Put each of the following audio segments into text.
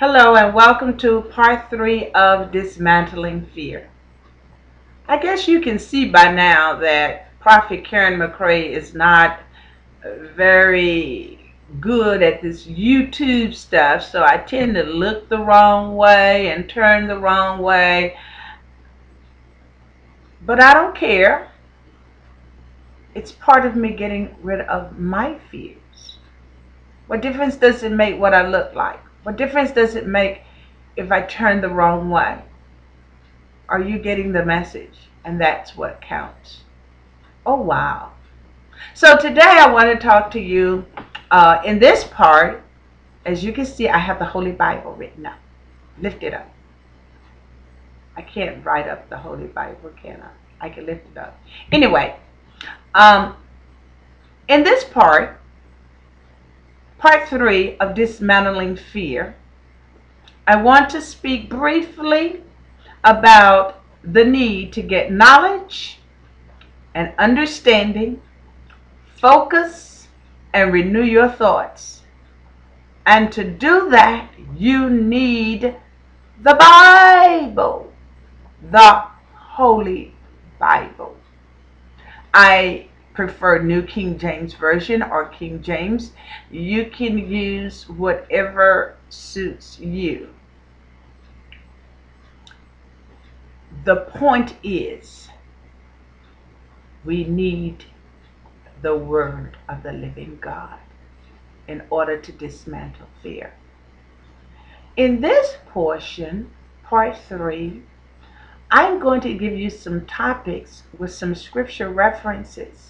Hello and welcome to part 3 of Dismantling Fear. I guess you can see by now that Prophet Karen McCrae is not very good at this YouTube stuff, so I tend to look the wrong way and turn the wrong way. But I don't care. It's part of me getting rid of my fears. What difference does it make what I look like? What difference does it make if I turn the wrong way? Are you getting the message? And that's what counts. Oh, wow. So today I want to talk to you in this part. As you can see, I have the Holy Bible written up. Lift it up. I can't write up the Holy Bible, can I? I can lift it up. Anyway, in this part 3 of Dismantling Fear, I want to speak briefly about the need to get knowledge and understanding, focus, and renew your thoughts. And to do that, you need the Bible, the Holy Bible. I prefer New King James Version or King James. You can use whatever suits you. The point is, we need the Word of the living God in order to dismantle fear. In this portion, part 3, I'm going to give you some topics with some scripture references.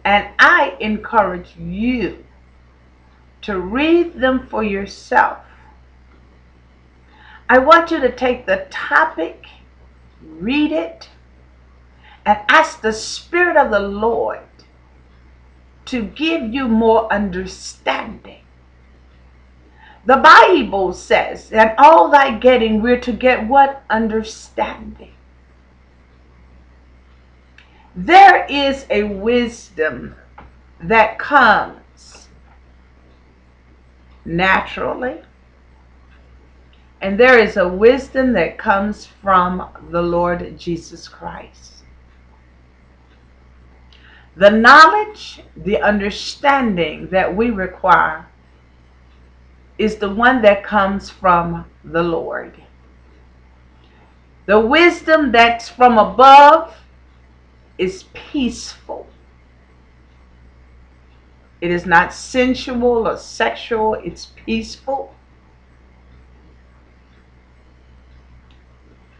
And I encourage you to read them for yourself. I want you to take the topic, read it, and ask the Spirit of the Lord to give you more understanding. The Bible says that all thy getting, we're to get what? Understanding. There is a wisdom that comes naturally, and there is a wisdom that comes from the Lord Jesus Christ. The knowledge, the understanding that we require is the one that comes from the Lord. The wisdom that's from above is peaceful. It is not sensual or sexual, it's peaceful.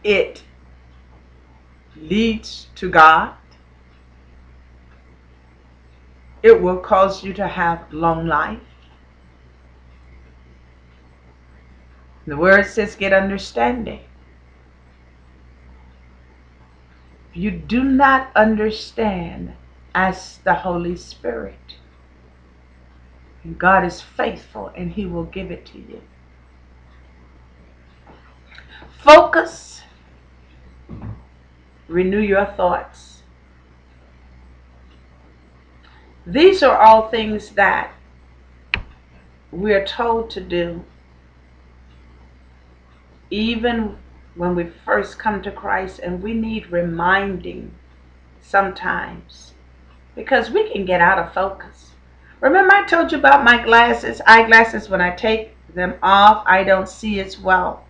It leads to God. It will cause you to have long life. The word says get understanding. If you do not understand, ask the Holy Spirit. And God is faithful and He will give it to you. Focus. Renew your thoughts. These are all things that we are told to do even when we first come to Christ, and we need reminding sometimes because we can get out of focus. Remember I told you about my eyeglasses, when I take them off, I don't see as well.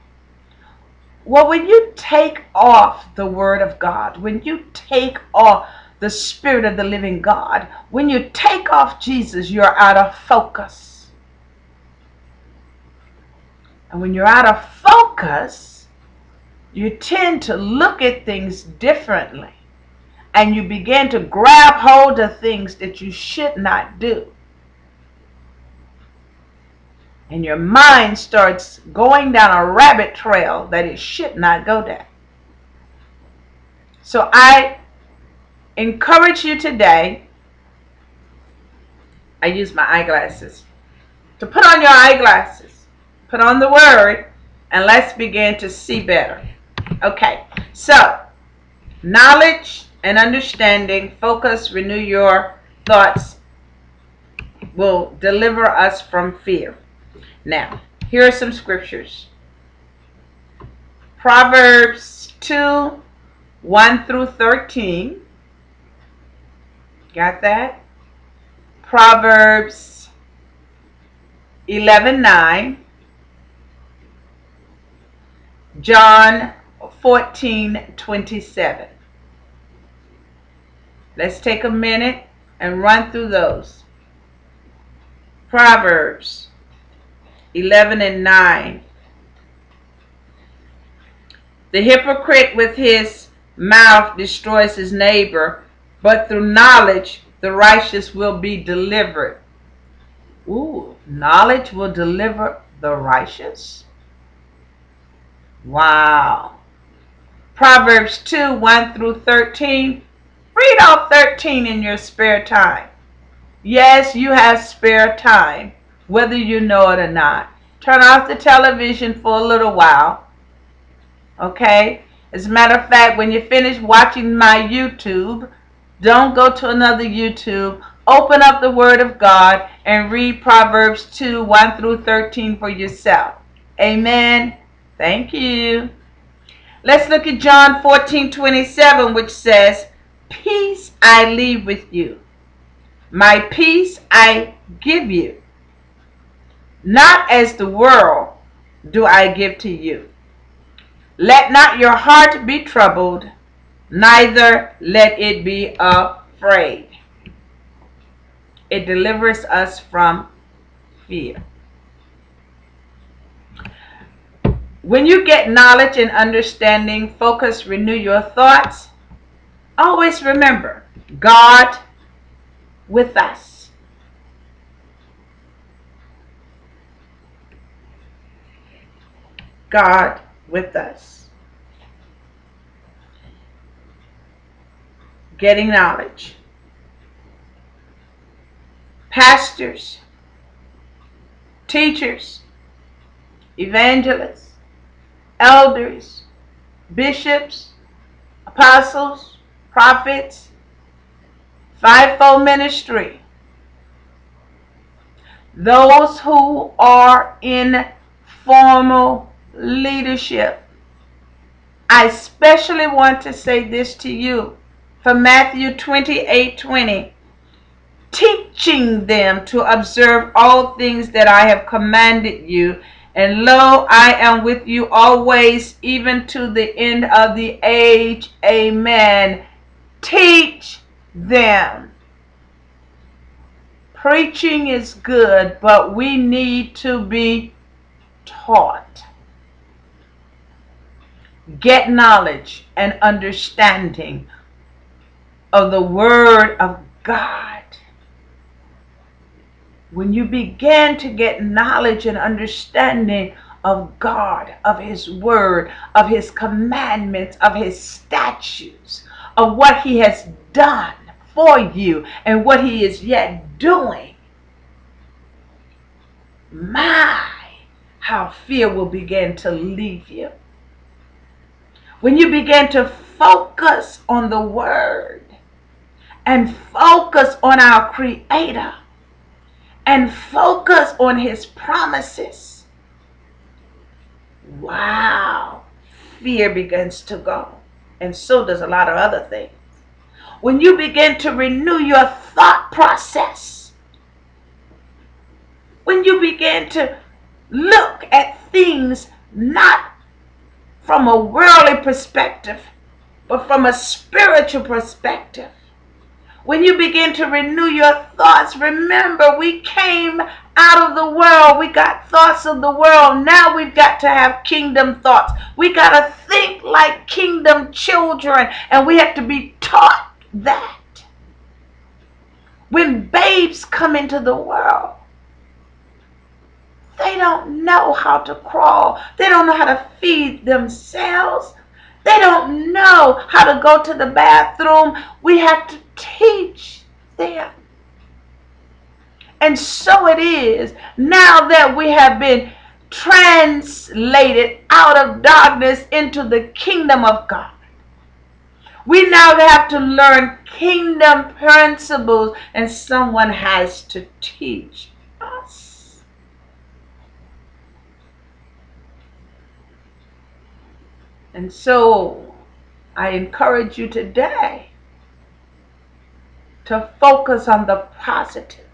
Well, when you take off the Word of God, when you take off the Spirit of the living God, when you take off Jesus, you're out of focus. And when you're out of focus, you tend to look at things differently. And you begin to grab hold of things that you should not do. And your mind starts going down a rabbit trail that it should not go down. So I encourage you today, I use my eyeglasses, to put on your eyeglasses, put on the Word, and let's begin to see better. Okay, so knowledge and understanding, focus, renew your thoughts will deliver us from fear. Now, Here are some scriptures. Proverbs 2, 1 through 13. Got that? Proverbs 11:9. John 14:27. Let's take a minute and run through those. Proverbs 11:9. The hypocrite with his mouth destroys his neighbor, but through knowledge the righteous will be delivered. Ooh, knowledge will deliver the righteous? Wow. Proverbs 2, 1 through 13. Read all 13 in your spare time. Yes, you have spare time, whether you know it or not. Turn off the television for a little while. Okay? As a matter of fact, when you finish watching my YouTube, don't go to another YouTube. Open up the Word of God and read Proverbs 2, 1 through 13 for yourself. Amen. Thank you. Let's look at John 14:27, which says, "Peace I leave with you. My peace I give you. Not as the world do I give to you. Let not your heart be troubled, neither let it be afraid." It delivers us from fear. When you get knowledge and understanding, focus, renew your thoughts, always remember, God with us. God with us. Getting knowledge. Pastors, teachers, evangelists, elders, bishops, apostles, prophets, fivefold ministry, those who are in formal leadership. I especially want to say this to you from Matthew 28:20. Teaching them to observe all things that I have commanded you. And lo, I am with you always, even to the end of the age. Amen. Teach them. Preaching is good, but we need to be taught. Get knowledge and understanding of the Word of God. When you begin to get knowledge and understanding of God, of His Word, of His commandments, of His statutes, of what He has done for you and what He is yet doing, how fear will begin to leave you. When you begin to focus on the Word and focus on our Creator, and focus on His promises, wow, fear begins to go. And so does a lot of other things. When you begin to renew your thought process, when you begin to look at things not from a worldly perspective, but from a spiritual perspective, when you begin to renew your thoughts, remember we came out of the world. We got thoughts of the world. Now we've got to have kingdom thoughts. We got to think like kingdom children, and we have to be taught that. When babes come into the world, they don't know how to crawl. They don't know how to feed themselves. They don't know how to go to the bathroom. We have to teach them. And so it is now that we have been translated out of darkness into the kingdom of God. We now have to learn kingdom principles, and someone has to teach us. And so I encourage you today to focus on the positive.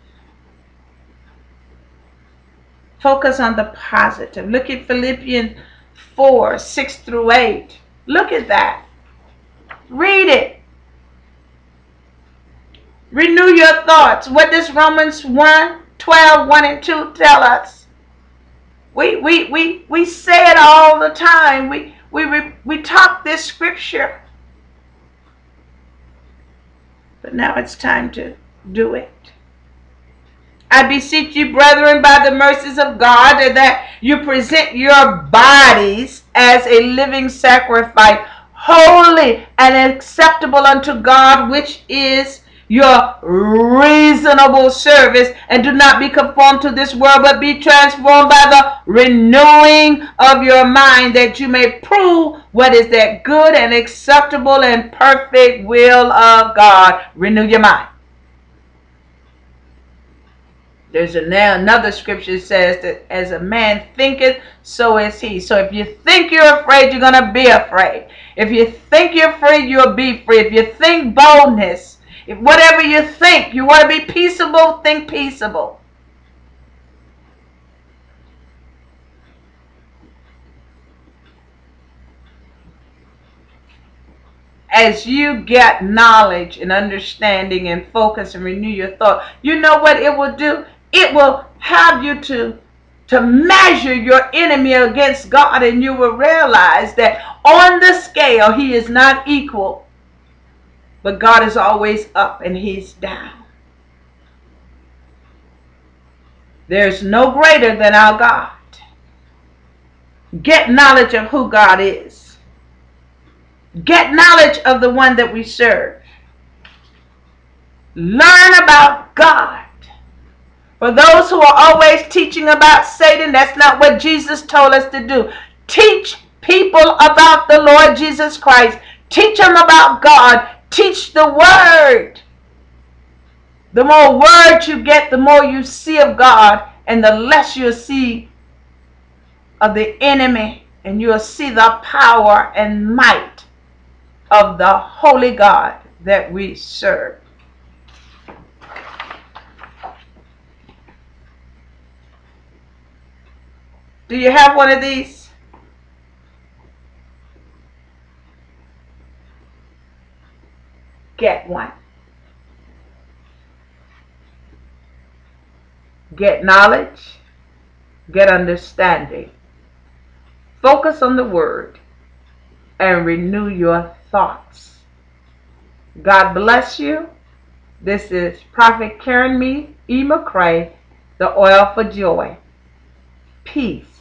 Focus on the positive. Look at Philippians 4, 6 through 8. Look at that. Read it. Renew your thoughts. What does Romans 1, 12, 1 and 2 tell us? We say it all the time. We talk this scripture. But now it's time to do it. I beseech you, brethren, by the mercies of God, that you present your bodies as a living sacrifice, holy and acceptable unto God, which is your reasonable service. And do not be conformed to this world, but be transformed by the renewing of your mind, that you may prove what is that good and acceptable and perfect will of God. Renew your mind. There's another scripture says that as a man thinketh, so is he. So if you think you're afraid, you're going to be afraid. If you think you're afraid, you'll be free. If you think boldness, if whatever you think, you want to be peaceable, think peaceable. As you get knowledge and understanding and focus and renew your thought, you know what it will do? It will have you to measure your enemy against God, and you will realize that on the scale, he is not equal, but God is always up and he's down. There's no greater than our God. Get knowledge of who God is. Get knowledge of the one that we serve. Learn about God. For those who are always teaching about Satan, that's not what Jesus told us to do. Teach people about the Lord Jesus Christ. Teach them about God. Teach the word. The more word you get, the more you see of God, and the less you'll see of the enemy, and you'll see the power and might of the holy God that we serve. Do you have one of these? Get one. Get knowledge. Get understanding. Focus on the word and renew your thoughts. God bless you. This is Prophet Karen E. McCrae, the oil for joy. Peace.